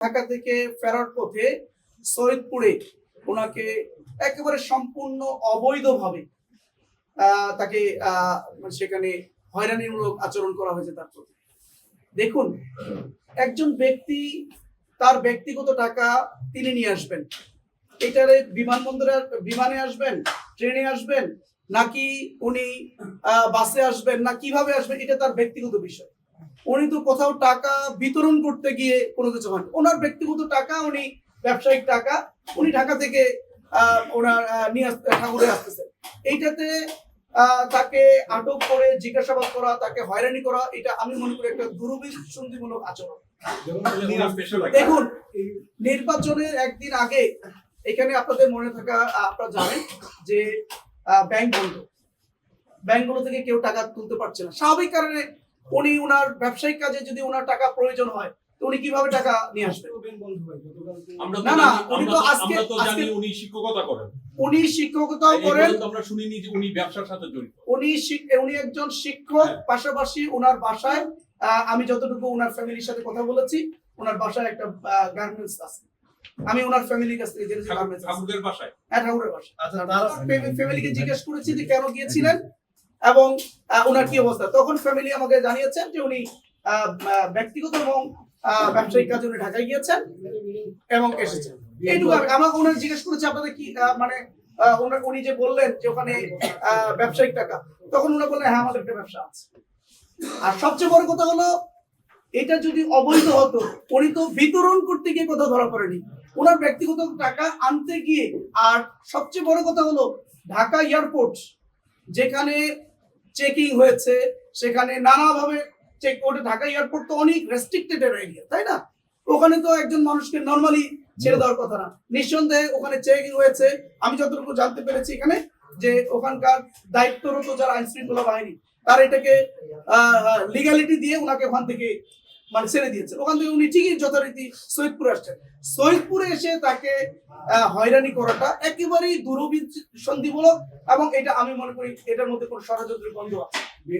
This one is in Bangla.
ঢাকা থেকে ফেরার পথে সৈয়দপুরে ওনাকে একেবারে সম্পূর্ণ অবৈধভাবে তাকে সেখানে হয়রানিমূলক আচরণ করা হয়েছে তার প্রতি। দেখুন, একজন ব্যক্তি তার ব্যক্তিগত টাকা তিনি নিয়ে আসবেন, এটারে বিমানবন্দরে বিমানে আসবেন, ট্রেনে আসবেন, নাকি উনি বাসে আসবেন, না কিভাবে আসবেন, এটা তার ব্যক্তিগত বিষয়। উনি তো কোথাও টাকা বিতরণ করতে গিয়ে কোনো কিছু হয়, ওনার ব্যক্তিগত টাকা, উনি ব্যবসায়িক টাকা উনি ঢাকা থেকে ওনার নিয়ে ঠাকুরে আসতেছে। এইটাতে তাকে আটক করে জিজ্ঞাসাবাদ করা, তাকে হয়রানি করা, এটা আমি মনে করি একটা দুরভিসন্ধিমূলক আচরণ। দেখুন, নির্বাচনের একদিন আগে এখানে আপনাদের মনে থাকা, আপনারা জানেন যে ব্যাংকগুলো থেকে কেউ টাকা তুলতে পারছে না। স্বাভাবিক কারণে উনি ওনার ব্যবসায়িক কাজে যদি ওনার টাকা প্রয়োজন হয়, তো উনি কিভাবে টাকা নিয়ে আসবেন? না না, উনি তো আজকে উনি শিক্ষকতা করেন। উনি শিক্ষকতাও করেন, আমরা শুনিনি যে উনি ব্যবসার সাথে জড়িত। উনি একজন শিক্ষক, পাশাপাশি ওনার বাসায় আমি যতটুকু ওনার ফ্যামিলির সাথে কথা বলেছি, ওনার বাসায় একটা গার্মেন্টস আছে। আমি ওনার ফ্যামিলির কাছ থেকে জেনেছি গার্মেন্টস আছে ঠাকুরের বাসায়। হ্যাঁ, ঠাকুরের বাসায়। আচ্ছা, তার ফ্যামিলিকে জিজ্ঞেস করেছি যে কেন গিয়েছিলেন এবং ওনার কি অবস্থা। তখন ফ্যামিলি আমাকে জানিয়েছেন যে উনি ব্যক্তিগত এবং ব্যবসায়িক কাজে উনি ঢাকায় গিয়েছেন এবং এসেছেন। এইটুকু আমাকে ওনার জিজ্ঞেস করেছে আপনাদের কি মানে উনি যে বললেন যে ওখানে ব্যবসায়িক টাকা, তখন উনি বললেন হ্যাঁ আমাদের একটা ব্যবসা আছে। আর সবচেয়ে বড় কথা হলো, এটা যদি অবৈধ হতো, উনি তো বিতরণ করতে গিয়ে কোথাও ধরা পড়েনি, ওনার ব্যক্তিগত টাকা আনতে গিয়ে। আর সবচেয়ে বড় কথা হলো, ঢাকা এয়ারপোর্ট যেখানে চেকিং হয়েছে, সেখানে নানাভাবে চেক করে। ঢাকা এয়ারপোর্ট তো অনেক রেস্ট্রিক্টেড এরিয়া, তাই না? ওখানে তো একজন মানুষকে নরমালি ছেড়ে দেওয়ার কথা না। নিঃসন্দেহে ওখানে চেকিং হয়েছে। আমি যতটুকু জানতে পেরেছি এখানে, যে ওখানকার দায়িত্বরত যারা আইন শৃঙ্খলা বাহিনী, তারা এটাকে লিগ্যালিটি দিয়ে ওনাকে ওখান থেকে মানে ছেড়ে দিয়েছে। ওখান থেকে উনি ঠিকই যথারীতি সৈয়দপুরে আসছেন। সৈয়দপুরে এসে তাকে হয়রানি করাটা একেবারেই দুরভিসন্ধিমূলক, এবং এটা আমি মনে করি এটার মধ্যে কোনো ষড়যন্ত্রের গন্ধ আছে।